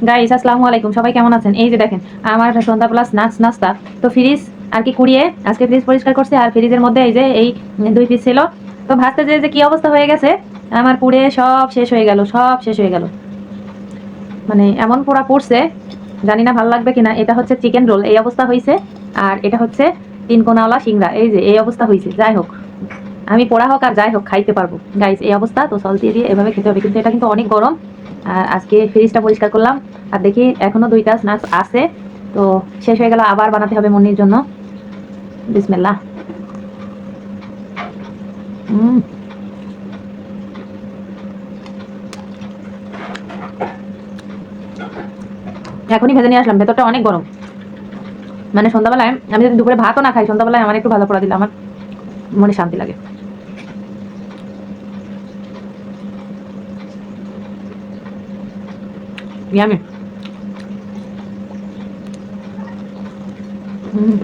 Guys আসসালামু আলাইকুম, সবাই কেমন আছেন? এই যে দেখেন আমার সন্ধ্যা প্লাস স্ন্যাক্স নাস্তা। তো ফ্রিজ আর কি কুড়িয়ে আজকে ফ্রিজ পরিষ্কার করছে, আর ফ্রিজের মধ্যে এই যে এই 2 পিস ছিল। তো ভাজতে যে যে কি অবস্থা হয়ে গেছে, আমার পুড়ে সব শেষ হয়ে গেল, সব শেষ হয়ে গেল। মানে এমন পোড়া পড়ছে, জানি না ভালো লাগবে কিনা। এটা হচ্ছে চিকেন রোল, এই অবস্থা হয়েছে। আর এটা হচ্ছে 3 কোনাওয়ালা সিংড়া, এই যে এই অবস্থা হয়েছে। যাই হোক, আমি পোড়া হোক আর যাই হোক খাইতে পারবো। গাইস এই অবস্থা, তো সল দিয়ে দিয়ে এভাবে খেতে হবে, কিন্তু এটা কিন্তু অনেক গরম। আর আজকে ফ্রিজটা পরিষ্কার করলাম, আর দেখি এখনো 2টা স্ন্যাক্স আছে। তো শেষ হয়ে গেল, আবার বানাতে হবে মুন্নির জন্য। বিসমিল্লাহ। হুম, এখনই ভেজে নিয়ে আসলাম, ভেতরটা অনেক গরম। মানে সন্ধ্যাবেলায় আমি যদি দুপুরে ভাতও না খাই, সন্ধ্যাবেলায় আমার একটু ভাজা পোড়া দিলে আমার মনে শান্তি লাগে। ইয়ামি। হুম।